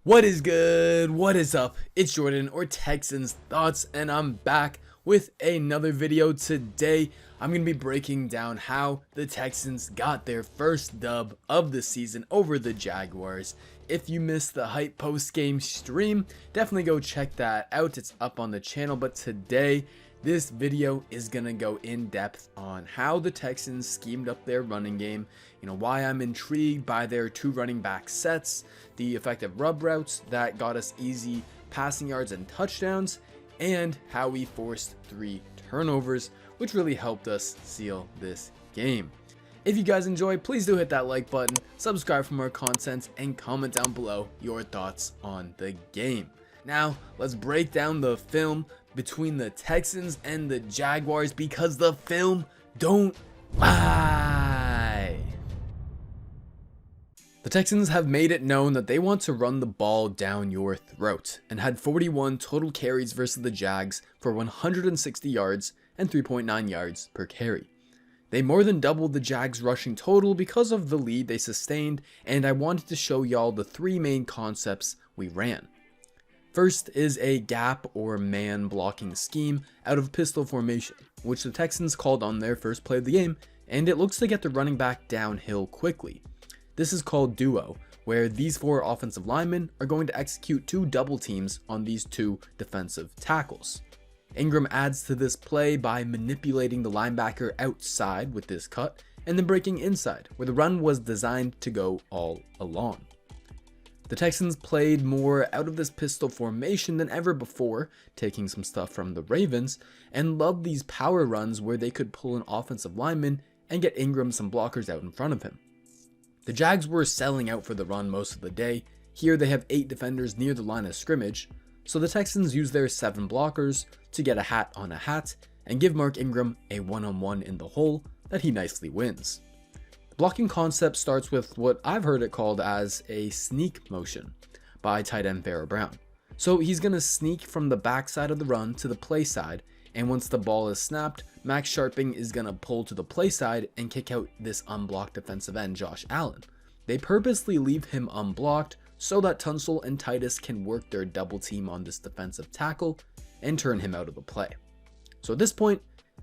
What is good? What is up? It's Jordan, or Texans Thoughts, and I'm back with another video. Today I'm going to be breaking down how the Texans got their first dub of the season over the Jaguars. If you missed the hype post-game stream, definitely go check that out. It's up on the channel. But today this video is going to go in depth on how the Texans schemed up their running game, why I'm intrigued by their two running back sets, the effective rub routes that got us easy passing yards and touchdowns, and how we forced 3 turnovers, which really helped us seal this game. If you guys enjoy, please do hit that like button, subscribe for more content, and comment down below your thoughts on the game. Now, let's break down the film between the Texans and the Jaguars, because the film don't lie. The Texans have made it known that they want to run the ball down your throat, and had 41 total carries versus the Jags for 160 yards and 3.9 yards per carry. They more than doubled the Jags rushing total because of the lead they sustained, and I wanted to show y'all the 3 main concepts we ran. First is a gap or man blocking scheme out of pistol formation, which the Texans called on their first play of the game, and it looks to get the running back downhill quickly. This is called duo, where these 4 offensive linemen are going to execute 2 double teams on these 2 defensive tackles. Ingram adds to this play by manipulating the linebacker outside with this cut, and then breaking inside, where the run was designed to go all along. The Texans played more out of this pistol formation than ever before, taking some stuff from the Ravens, and loved these power runs where they could pull an offensive lineman and get Ingram some blockers out in front of him. The Jags were selling out for the run most of the day. Here they have 8 defenders near the line of scrimmage, so the Texans use their 7 blockers to get a hat on a hat and give Mark Ingram a one-on-one in the hole that he nicely wins. The blocking concept starts with what I've heard it called as a sneak motion by tight end Pharaoh Brown. So he's going to sneak from the backside of the run to the play side, and once the ball is snapped, Max Sharping is going to pull to the play side and kick out this unblocked defensive end Josh Allen. They purposely leave him unblocked so that Tunsil and Titus can work their double team on this defensive tackle and turn him out of the play. So at this point,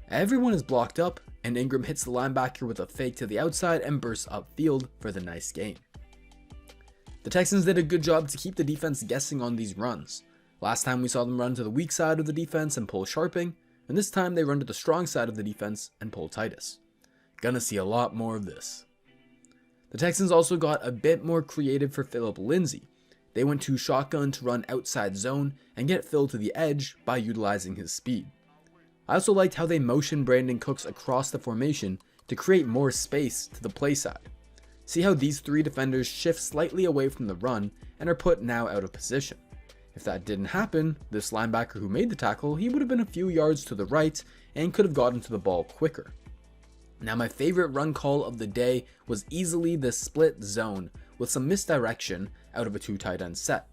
everyone is blocked up, and Ingram hits the linebacker with a fake to the outside and bursts upfield for the nice gain. The Texans did a good job to keep the defense guessing on these runs. Last time we saw them run to the weak side of the defense and pull Sharping, and this time they run to the strong side of the defense and pull Titus. Gonna see a lot more of this. The Texans also got a bit more creative for Phillip Lindsay. They went to shotgun to run outside zone and get Phil to the edge by utilizing his speed. I also liked how they motioned Brandon Cooks across the formation to create more space to the play side. See how these 3 defenders shift slightly away from the run and are put now out of position. If that didn't happen, this linebacker who made the tackle, he would have been a few yards to the right and could have gotten to the ball quicker. Now my favorite run call of the day was easily the split zone with some misdirection out of a 2 tight end set.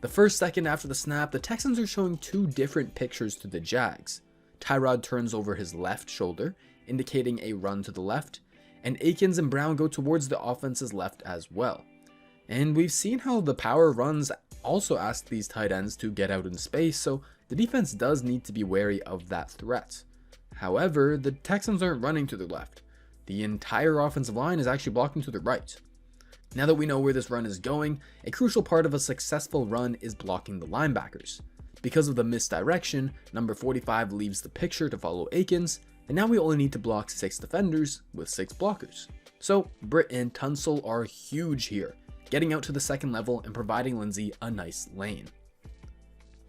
The first second after the snap, the Texans are showing 2 different pictures to the Jags. Tyrod turns over his left shoulder, indicating a run to the left, and Akins and Brown go towards the offense's left as well. And we've seen how the power runs also ask these tight ends to get out in space, so the defense does need to be wary of that threat. However, the Texans aren't running to the left. The entire offensive line is actually blocking to the right. Now that we know where this run is going, a crucial part of a successful run is blocking the linebackers. Because of the misdirection, number 45 leaves the picture to follow Akins, and now we only need to block 6 defenders with 6 blockers. So Britt and Tunsil are huge here, getting out to the second level and providing Lindsay a nice lane.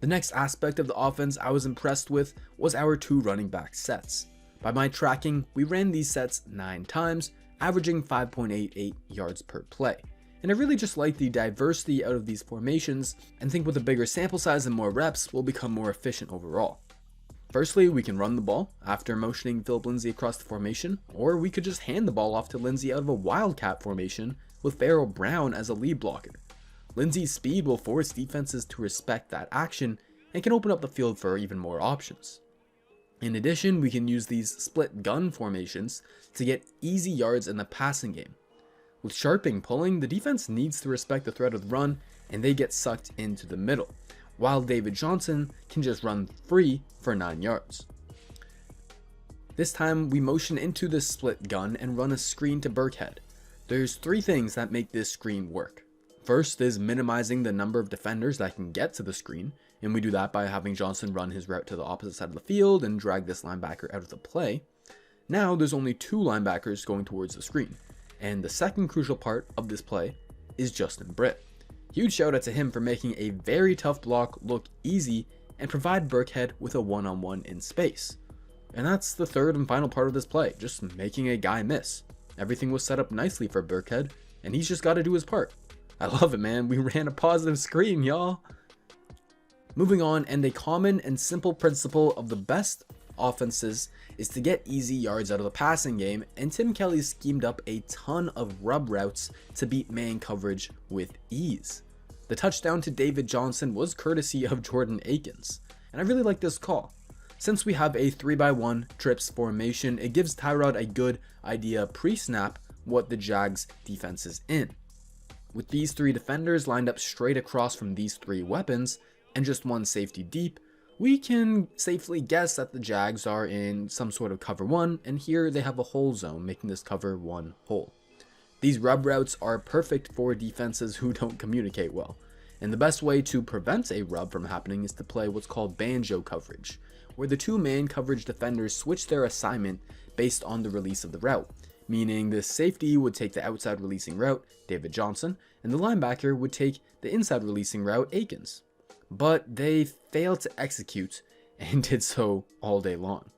The next aspect of the offense I was impressed with was our 2 running back sets. By my tracking, we ran these sets 9 times, averaging 5.88 yards per play. And I really just like the diversity out of these formations, and think with a bigger sample size and more reps, we'll become more efficient overall. Firstly, we can run the ball after motioning Phillip Lindsay across the formation, or we could just hand the ball off to Lindsay out of a wildcat formation with Pharaoh Brown as a lead blocker. Lindsay's speed will force defenses to respect that action and can open up the field for even more options. In addition, we can use these split gun formations to get easy yards in the passing game. With Sharping pulling, the defense needs to respect the threat of the run and they get sucked into the middle, while David Johnson can just run free for 9 yards. This time we motion into the split gun and run a screen to Burkhead. There's 3 things that make this screen work. First is minimizing the number of defenders that can get to the screen, and we do that by having Johnson run his route to the opposite side of the field and drag this linebacker out of the play. Now there's only 2 linebackers going towards the screen, and the second crucial part of this play is Justin Britt. Huge shout out to him for making a very tough block look easy and provide Burkhead with a one-on-one in space. And that's the third and final part of this play, just making a guy miss. Everything was set up nicely for Burkhead, and he's just got to do his part. I love it, man. We ran a positive screen, y'all. Moving on, and a common and simple principle of the best offenses is to get easy yards out of the passing game, and Tim Kelly schemed up a ton of rub routes to beat man coverage with ease. The touchdown to David Johnson was courtesy of Jordan Akins, and I really like this call. Since we have a 3x1 trips formation, it gives Tyrod a good idea pre-snap what the Jags defense is in. With these 3 defenders lined up straight across from these 3 weapons, and just 1 safety deep, we can safely guess that the Jags are in some sort of cover 1, and here they have a hole zone, making this cover 1 hole. These rub routes are perfect for defenses who don't communicate well, and the best way to prevent a rub from happening is to play what's called banjo coverage, where the 2 man coverage defenders switch their assignment based on the release of the route, meaning the safety would take the outside releasing route, David Johnson, and the linebacker would take the inside releasing route, Akins. But they failed to execute and did so all day long.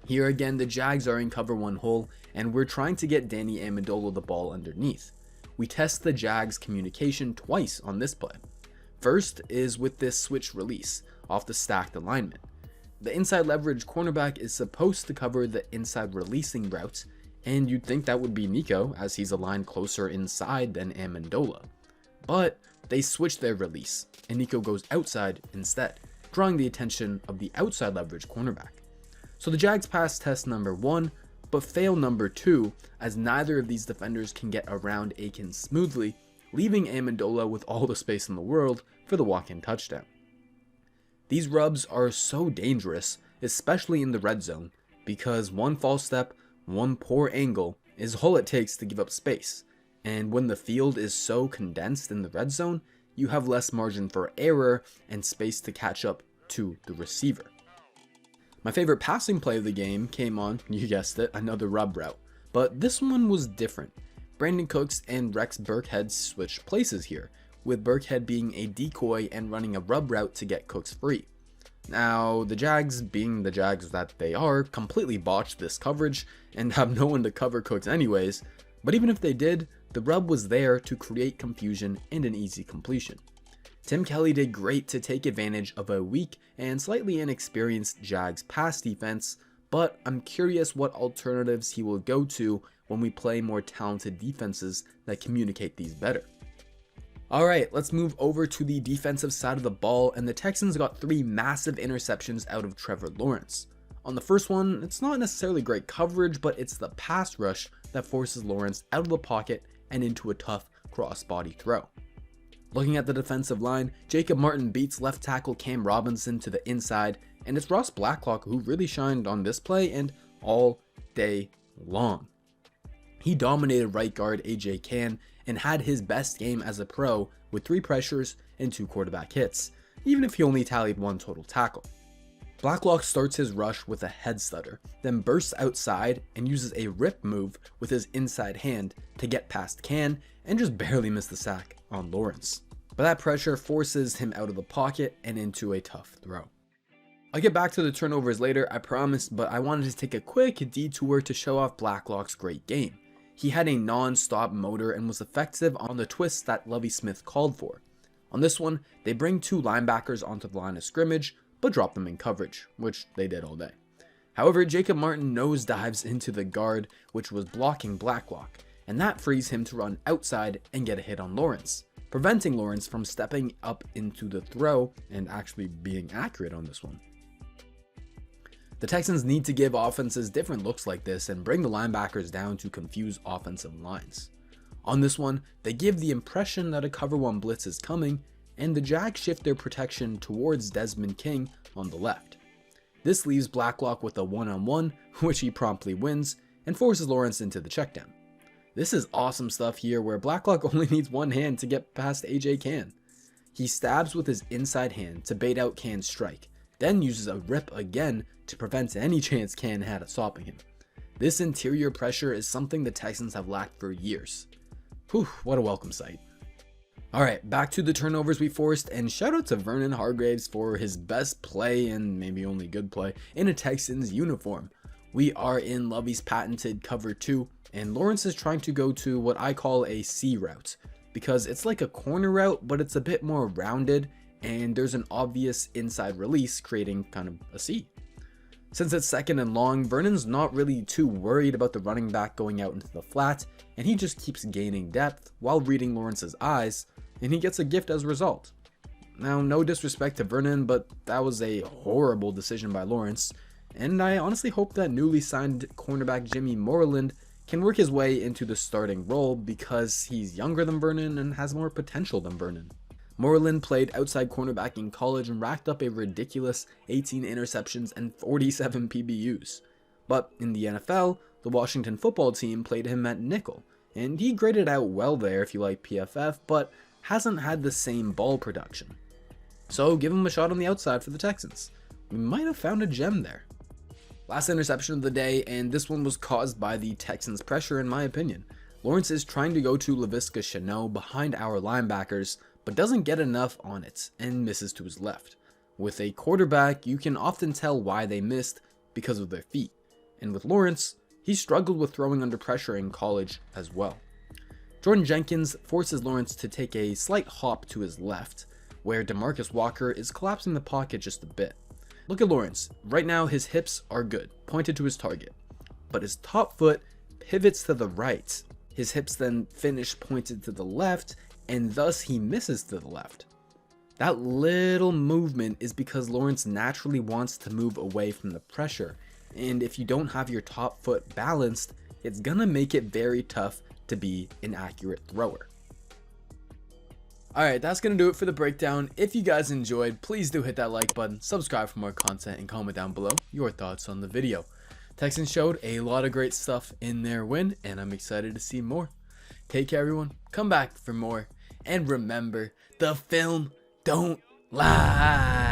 Here again, the Jags are in cover 1 hole, and we're trying to get Danny Amendola the ball underneath. We test the Jags communication twice on this play. First is with this switch release off the stacked alignment. The inside leverage cornerback is supposed to cover the inside releasing route, and you'd think that would be Nico as he's aligned closer inside than Amendola. But they switch their release, and Nico goes outside instead, drawing the attention of the outside leverage cornerback. So the Jags pass test number 1, but fail number 2, as neither of these defenders can get around Akins smoothly, leaving Amendola with all the space in the world for the walk-in touchdown. These rubs are so dangerous, especially in the red zone, because 1 false step, 1 poor angle is all it takes to give up space. And when the field is so condensed in the red zone, you have less margin for error and space to catch up to the receiver. My favorite passing play of the game came on, you guessed it, another rub route. But this one was different. Brandon Cooks and Rex Burkhead switched places here, with Burkhead being a decoy and running a rub route to get Cooks free. Now, the Jags, being the Jags that they are, completely botched this coverage and have no one to cover Cooks anyways, but even if they did, the rub was there to create confusion and an easy completion. Tim Kelly did great to take advantage of a weak and slightly inexperienced Jags pass defense, but I'm curious what alternatives he will go to when we play more talented defenses that communicate these better. Alright, let's move over to the defensive side of the ball, and the Texans got 3 massive interceptions out of Trevor Lawrence. On the first one, it's not necessarily great coverage, but it's the pass rush that forces Lawrence out of the pocket and into a tough cross-body throw. Looking at the defensive line, Jacob Martin beats left tackle Cam Robinson to the inside, and it's Ross Blacklock who really shined on this play and all day long. He dominated right guard AJ Cann and had his best game as a pro with 3 pressures and 2 quarterback hits, even if he only tallied 1 total tackle. Blacklock starts his rush with a head stutter, then bursts outside and uses a rip move with his inside hand to get past Cann and just barely miss the sack on Lawrence. But that pressure forces him out of the pocket and into a tough throw. I'll get back to the turnovers later, I promise, but I wanted to take a quick detour to show off Blacklock's great game. He had a non-stop motor and was effective on the twists that Lovie Smith called for. On this one, they bring 2 linebackers onto the line of scrimmage, but drop them in coverage, which they did all day. However, Jacob Martin nosedives into the guard, which was blocking Blacklock, and that frees him to run outside and get a hit on Lawrence, preventing Lawrence from stepping up into the throw and actually being accurate on this one. The Texans need to give offenses different looks like this and bring the linebackers down to confuse offensive lines. On this one, they give the impression that a cover 1 blitz is coming, and the Jags shift their protection towards Desmond King on the left. This leaves Blacklock with a one-on-one, which he promptly wins, and forces Lawrence into the checkdown. This is awesome stuff here where Blacklock only needs one hand to get past AJ Cann. He stabs with his inside hand to bait out Cann's strike, then uses a rip again to prevent any chance Cann had at stopping him. This interior pressure is something the Texans have lacked for years. Whew, what a welcome sight. Alright, back to the turnovers we forced, and shout out to Vernon Hargreaves for his best play, and maybe only good play, in a Texans uniform. We are in Lovey's patented cover 2, and Lawrence is trying to go to what I call a C route, because it's like a corner route, but it's a bit more rounded, and there's an obvious inside release creating kind of a C. Since it's second and long, Vernon's not really too worried about the running back going out into the flat, and he just keeps gaining depth while reading Lawrence's eyes, and he gets a gift as a result. Now, no disrespect to Vernon, but that was a horrible decision by Lawrence, and I honestly hope that newly signed cornerback Jimmy Moreland can work his way into the starting role because he's younger than Vernon and has more potential than Vernon. Moreland played outside cornerback in college and racked up a ridiculous 18 interceptions and 47 PBUs. But in the NFL, the Washington football team played him at nickel, and he graded out well there if you like PFF, but hasn't had the same ball production. So give him a shot on the outside for the Texans. We might have found a gem there. Last interception of the day, and this one was caused by the Texans' pressure in my opinion. Lawrence is trying to go to Laviska Shenault behind our linebackers, but doesn't get enough on it and misses to his left. With a quarterback, you can often tell why they missed because of their feet, and with Lawrence, he struggled with throwing under pressure in college as well. Jordan Jenkins forces Lawrence to take a slight hop to his left, where DeMarcus Walker is collapsing the pocket just a bit. Look at Lawrence. Right now his hips are good, pointed to his target, but his top foot pivots to the right. His hips then finish pointed to the left, and thus he misses to the left. That little movement is because Lawrence naturally wants to move away from the pressure, and if you don't have your top foot balanced, it's gonna make it very tough to be an accurate thrower. Alright, that's gonna do it for the breakdown. If you guys enjoyed, please do hit that like button, subscribe for more content, and comment down below your thoughts on the video. Texans showed a lot of great stuff in their win, and I'm excited to see more. Take care everyone, come back for more, and remember, the film don't lie.